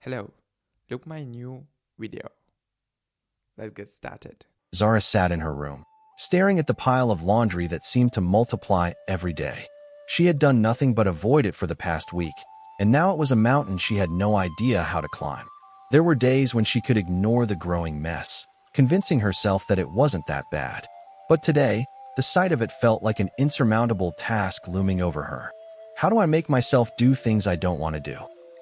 Hello, look my new video. Let's get started. Zara sat in her room, staring at the pile of laundry that seemed to multiply every day. She had done nothing but avoid it for the past week, and now it was a mountain she had no idea how to climb. There were days when she could ignore the growing mess, convincing herself that it wasn't that bad. But today, the sight of it felt like an insurmountable task looming over her. How do I make myself do things I don't want to do?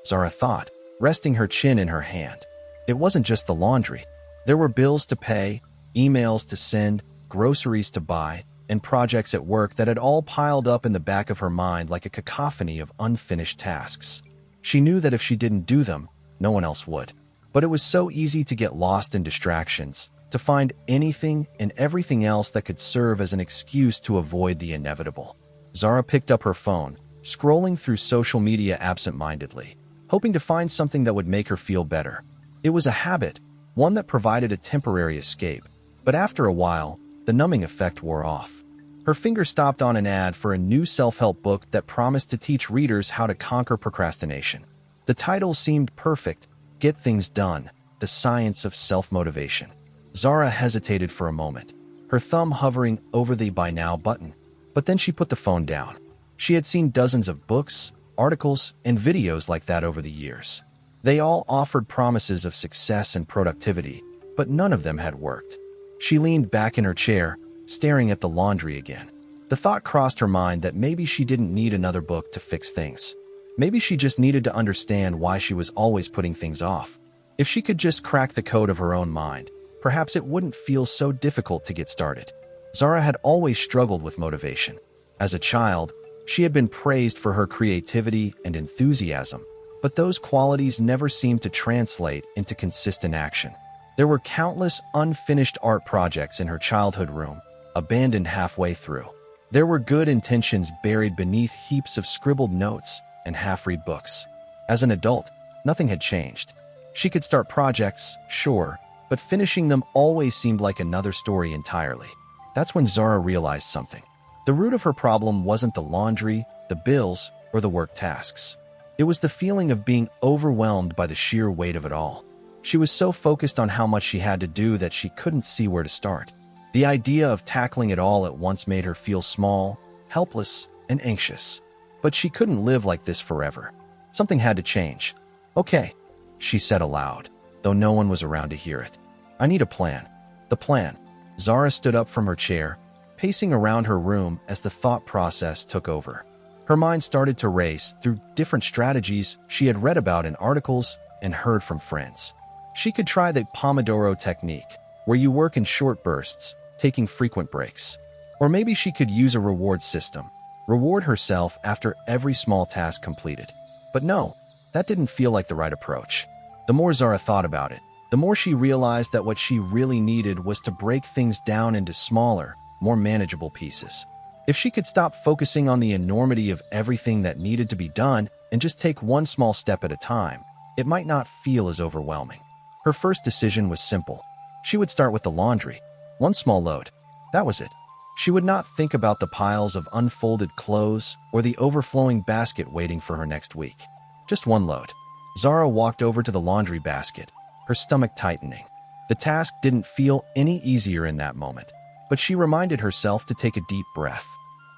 Zara thought, resting her chin in her hand. It wasn't just the laundry. There were bills to pay, emails to send, groceries to buy, and projects at work that had all piled up in the back of her mind like a cacophony of unfinished tasks. She knew that if she didn't do them, no one else would. But it was so easy to get lost in distractions, to find anything and everything else that could serve as an excuse to avoid the inevitable. Zara picked up her phone, scrolling through social media absent-mindedly, hoping to find something that would make her feel better. It was a habit, one that provided a temporary escape, but after a while, the numbing effect wore off. Her finger stopped on an ad for a new self-help book that promised to teach readers how to conquer procrastination. The title seemed perfect: Get Things Done, The Science of Self-Motivation. Zara hesitated for a moment, her thumb hovering over the Buy Now button, but then she put the phone down. She had seen dozens of books, articles, and videos like that over the years. They all offered promises of success and productivity, but none of them had worked. She leaned back in her chair, staring at the laundry again. The thought crossed her mind that maybe she didn't need another book to fix things. Maybe she just needed to understand why she was always putting things off. If she could just crack the code of her own mind, perhaps it wouldn't feel so difficult to get started. Zara had always struggled with motivation. As a child, she had been praised for her creativity and enthusiasm, but those qualities never seemed to translate into consistent action. There were countless unfinished art projects in her childhood room, abandoned halfway through. There were good intentions buried beneath heaps of scribbled notes and half-read books. As an adult, nothing had changed. She could start projects, sure, but finishing them always seemed like another story entirely. That's when Zara realized something. The root of her problem wasn't the laundry, the bills, or the work tasks. It was the feeling of being overwhelmed by the sheer weight of it all. She was so focused on how much she had to do that she couldn't see where to start. The idea of tackling it all at once made her feel small, helpless, and anxious. But she couldn't live like this forever. Something had to change. Okay, she said aloud, though no one was around to hear it. I need a plan. The plan. Zara stood up from her chair, pacing around her room as the thought process took over. Her mind started to race through different strategies she had read about in articles and heard from friends. She could try the Pomodoro technique, where you work in short bursts, taking frequent breaks. Or maybe she could use a reward system, reward herself after every small task completed. But no, that didn't feel like the right approach. The more Zara thought about it, the more she realized that what she really needed was to break things down into smaller, more manageable pieces. If she could stop focusing on the enormity of everything that needed to be done and just take one small step at a time, it might not feel as overwhelming. Her first decision was simple. She would start with the laundry. One small load. That was it. She would not think about the piles of unfolded clothes or the overflowing basket waiting for her next week. Just one load. Zara walked over to the laundry basket, her stomach tightening. The task didn't feel any easier in that moment, but she reminded herself to take a deep breath.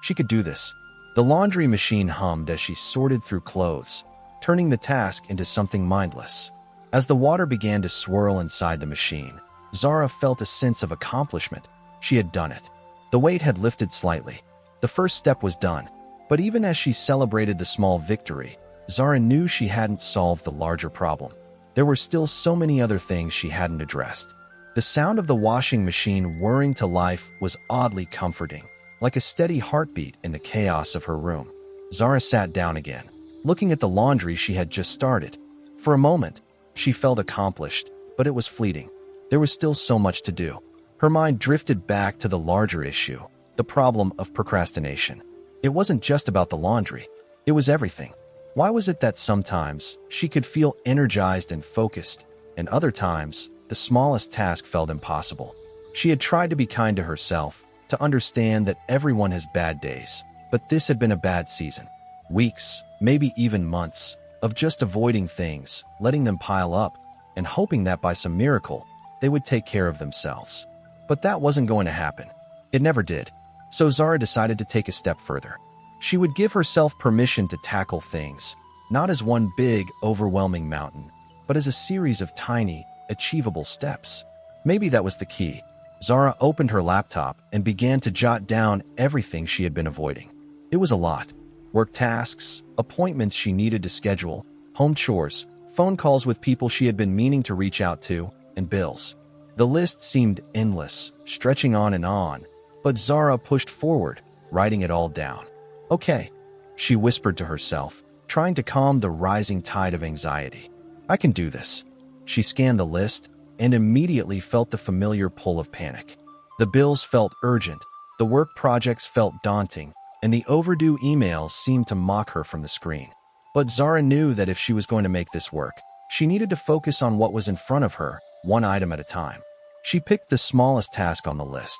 She could do this. The laundry machine hummed as she sorted through clothes, turning the task into something mindless. As the water began to swirl inside the machine, Zara felt a sense of accomplishment. She had done it. The weight had lifted slightly. The first step was done. But even as she celebrated the small victory, Zara knew she hadn't solved the larger problem. There were still so many other things she hadn't addressed. The sound of the washing machine whirring to life was oddly comforting, like a steady heartbeat in the chaos of her room. Zara sat down again, looking at the laundry she had just started. For a moment, she felt accomplished, but it was fleeting. There was still so much to do. Her mind drifted back to the larger issue, the problem of procrastination. It wasn't just about the laundry. It was everything. Why was it that sometimes she could feel energized and focused, and other times the smallest task felt impossible? She had tried to be kind to herself, to understand that everyone has bad days, but this had been a bad season. Weeks, maybe even months, of just avoiding things, letting them pile up, and hoping that by some miracle, they would take care of themselves. But that wasn't going to happen. It never did. So Zara decided to take a step further. She would give herself permission to tackle things, not as one big, overwhelming mountain, but as a series of tiny, achievable steps. Maybe that was the key. Zara opened her laptop and began to jot down everything she had been avoiding. It was a lot. Work tasks, appointments she needed to schedule, home chores, phone calls with people she had been meaning to reach out to, and bills. The list seemed endless, stretching on, but Zara pushed forward, writing it all down. Okay, she whispered to herself, trying to calm the rising tide of anxiety. I can do this. She scanned the list and immediately felt the familiar pull of panic. The bills felt urgent, the work projects felt daunting, and the overdue emails seemed to mock her from the screen. But Zara knew that if she was going to make this work, she needed to focus on what was in front of her, one item at a time. She picked the smallest task on the list,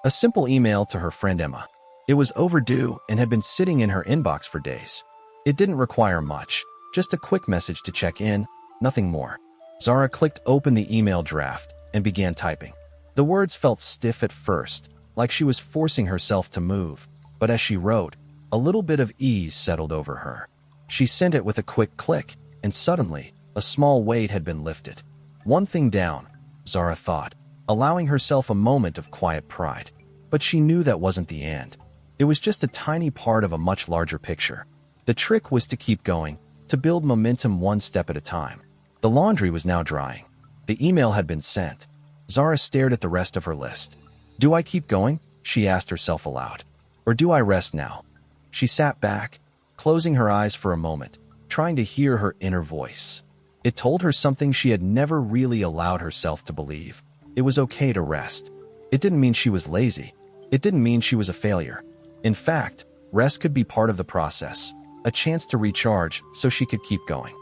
a simple email to her friend Emma. It was overdue and had been sitting in her inbox for days. It didn't require much, just a quick message to check in, nothing more. Zara clicked open the email draft and began typing. The words felt stiff at first, like she was forcing herself to move, but as she wrote, a little bit of ease settled over her. She sent it with a quick click, and suddenly, a small weight had been lifted. One thing down, Zara thought, allowing herself a moment of quiet pride. But she knew that wasn't the end. It was just a tiny part of a much larger picture. The trick was to keep going, to build momentum one step at a time. The laundry was now drying. The email had been sent. Zara stared at the rest of her list. Do I keep going? She asked herself aloud. Or do I rest now? She sat back, closing her eyes for a moment, trying to hear her inner voice. It told her something she had never really allowed herself to believe. It was okay to rest. It didn't mean she was lazy. It didn't mean she was a failure. In fact, rest could be part of the process, a chance to recharge so she could keep going.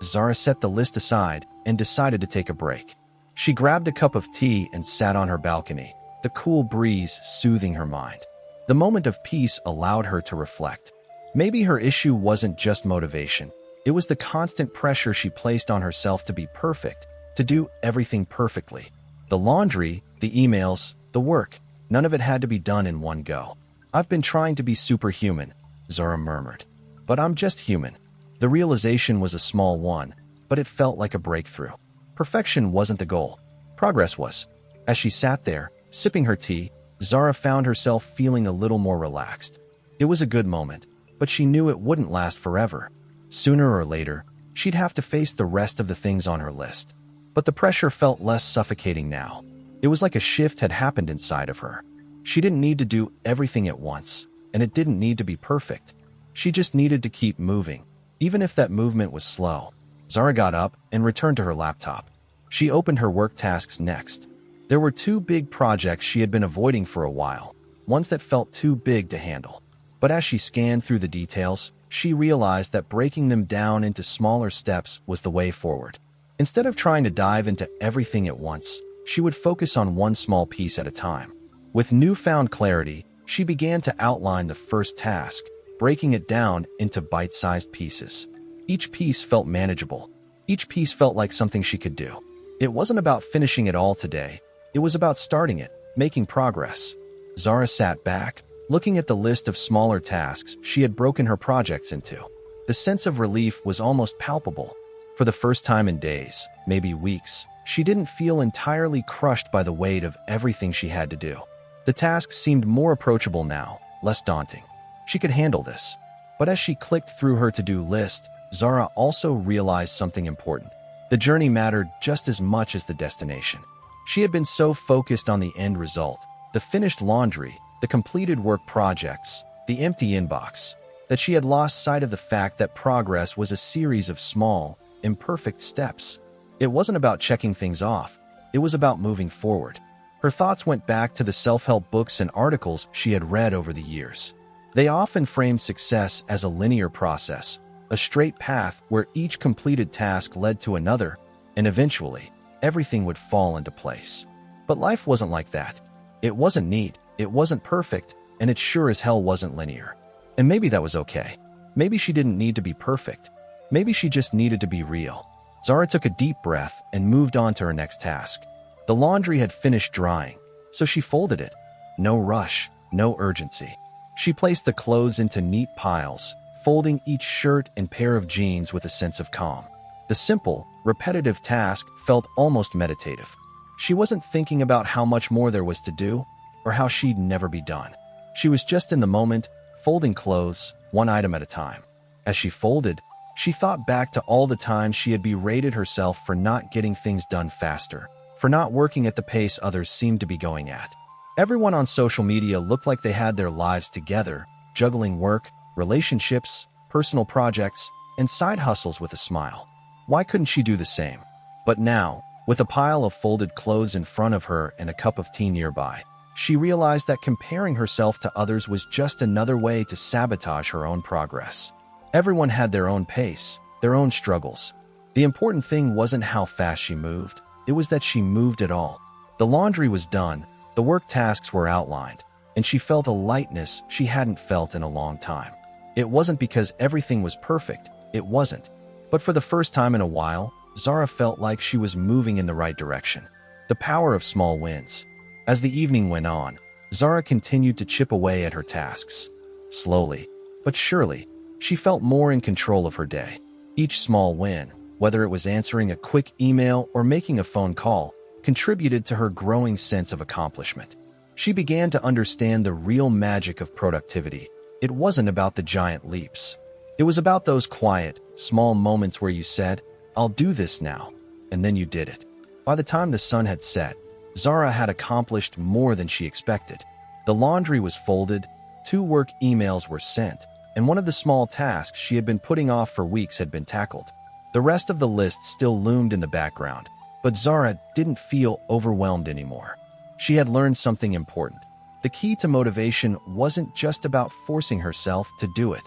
Zara set the list aside and decided to take a break. She grabbed a cup of tea and sat on her balcony, the cool breeze soothing her mind. The moment of peace allowed her to reflect. Maybe her issue wasn't just motivation. It was the constant pressure she placed on herself to be perfect, to do everything perfectly. The laundry, the emails, the work, none of it had to be done in one go. I've been trying to be superhuman, Zara murmured. But I'm just human. The realization was a small one, but it felt like a breakthrough. Perfection wasn't the goal. Progress was. As she sat there, sipping her tea, Zara found herself feeling a little more relaxed. It was a good moment, but she knew it wouldn't last forever. Sooner or later, she'd have to face the rest of the things on her list. But the pressure felt less suffocating now. It was like a shift had happened inside of her. She didn't need to do everything at once, and it didn't need to be perfect. She just needed to keep moving, even if that movement was slow. Zara got up and returned to her laptop. She opened her work tasks next. There were two big projects she had been avoiding for a while, ones that felt too big to handle. But as she scanned through the details, she realized that breaking them down into smaller steps was the way forward. Instead of trying to dive into everything at once, she would focus on one small piece at a time. With newfound clarity, she began to outline the first task, breaking it down into bite-sized pieces. Each piece felt manageable. Each piece felt like something she could do. It wasn't about finishing it all today. It was about starting it, making progress. Zara sat back, looking at the list of smaller tasks she had broken her projects into. The sense of relief was almost palpable. For the first time in days, maybe weeks, she didn't feel entirely crushed by the weight of everything she had to do. The tasks seemed more approachable now, less daunting. She could handle this. But as she clicked through her to-do list, Zara also realized something important. The journey mattered just as much as the destination. She had been so focused on the end result, the finished laundry, the completed work projects, the empty inbox, that she had lost sight of the fact that progress was a series of small, imperfect steps. It wasn't about checking things off. It was about moving forward. Her thoughts went back to the self-help books and articles she had read over the years. They often framed success as a linear process, a straight path where each completed task led to another, and eventually, everything would fall into place. But life wasn't like that. It wasn't neat, it wasn't perfect, and it sure as hell wasn't linear. And maybe that was okay. Maybe she didn't need to be perfect. Maybe she just needed to be real. Zara took a deep breath and moved on to her next task. The laundry had finished drying, so she folded it. No rush, no urgency. She placed the clothes into neat piles, folding each shirt and pair of jeans with a sense of calm. The simple, repetitive task felt almost meditative. She wasn't thinking about how much more there was to do or how she'd never be done. She was just in the moment, folding clothes, one item at a time. As she folded, she thought back to all the times she had berated herself for not getting things done faster, for not working at the pace others seemed to be going at. Everyone on social media looked like they had their lives together, juggling work, relationships, personal projects, and side hustles with a smile. Why couldn't she do the same? But now, with a pile of folded clothes in front of her and a cup of tea nearby, she realized that comparing herself to others was just another way to sabotage her own progress. Everyone had their own pace, their own struggles. The important thing wasn't how fast she moved, it was that she moved at all. The laundry was done, the work tasks were outlined, and she felt a lightness she hadn't felt in a long time. It wasn't because everything was perfect, it wasn't. But for the first time in a while, Zara felt like she was moving in the right direction. The power of small wins. As the evening went on, Zara continued to chip away at her tasks. Slowly, but surely, she felt more in control of her day. Each small win, whether it was answering a quick email or making a phone call, contributed to her growing sense of accomplishment. She began to understand the real magic of productivity. It wasn't about the giant leaps. It was about those quiet, small moments where you said, "I'll do this now," and then you did it. By the time the sun had set, Zara had accomplished more than she expected. The laundry was folded, 2 work emails were sent, and one of the small tasks she had been putting off for weeks had been tackled. The rest of the list still loomed in the background, but Zara didn't feel overwhelmed anymore. She had learned something important. The key to motivation wasn't just about forcing herself to do it.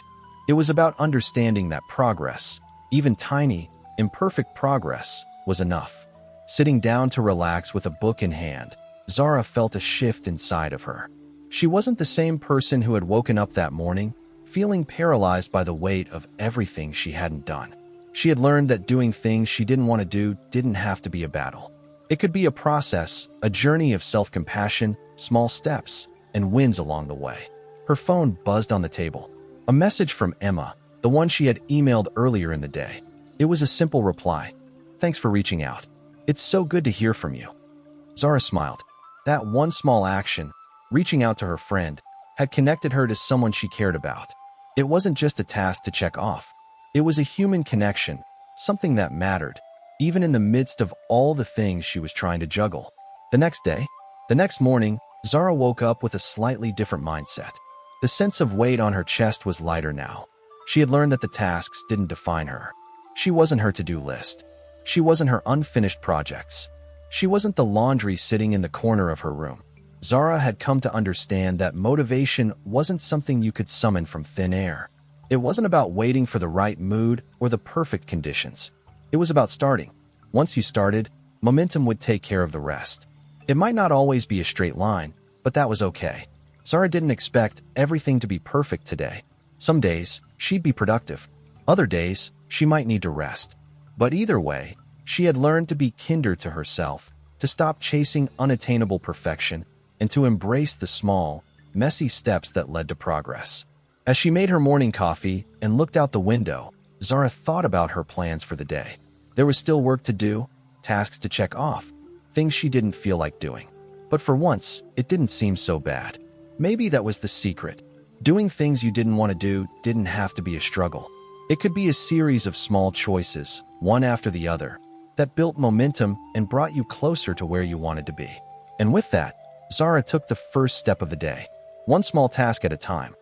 It was about understanding that progress, even tiny, imperfect progress, was enough. Sitting down to relax with a book in hand, Zara felt a shift inside of her. She wasn't the same person who had woken up that morning, feeling paralyzed by the weight of everything she hadn't done. She had learned that doing things she didn't want to do didn't have to be a battle. It could be a process, a journey of self-compassion, small steps, and wins along the way. Her phone buzzed on the table. A message from Emma, the one she had emailed earlier in the day. It was a simple reply. "Thanks for reaching out. It's so good to hear from you." Zara smiled. That one small action, reaching out to her friend, had connected her to someone she cared about. It wasn't just a task to check off. It was a human connection, something that mattered, even in the midst of all the things she was trying to juggle. The next morning, Zara woke up with a slightly different mindset. The sense of weight on her chest was lighter now. She had learned that the tasks didn't define her. She wasn't her to-do list. She wasn't her unfinished projects. She wasn't the laundry sitting in the corner of her room. Zara had come to understand that motivation wasn't something you could summon from thin air. It wasn't about waiting for the right mood or the perfect conditions. It was about starting. Once you started, momentum would take care of the rest. It might not always be a straight line, but that was okay. Zara didn't expect everything to be perfect today. Some days, she'd be productive. Other days, she might need to rest. But either way, she had learned to be kinder to herself, to stop chasing unattainable perfection, and to embrace the small, messy steps that led to progress. As she made her morning coffee and looked out the window, Zara thought about her plans for the day. There was still work to do, tasks to check off, things she didn't feel like doing. But for once, it didn't seem so bad. Maybe that was the secret. Doing things you didn't want to do didn't have to be a struggle. It could be a series of small choices, one after the other, that built momentum and brought you closer to where you wanted to be. And with that, Zara took the first step of the day, one small task at a time.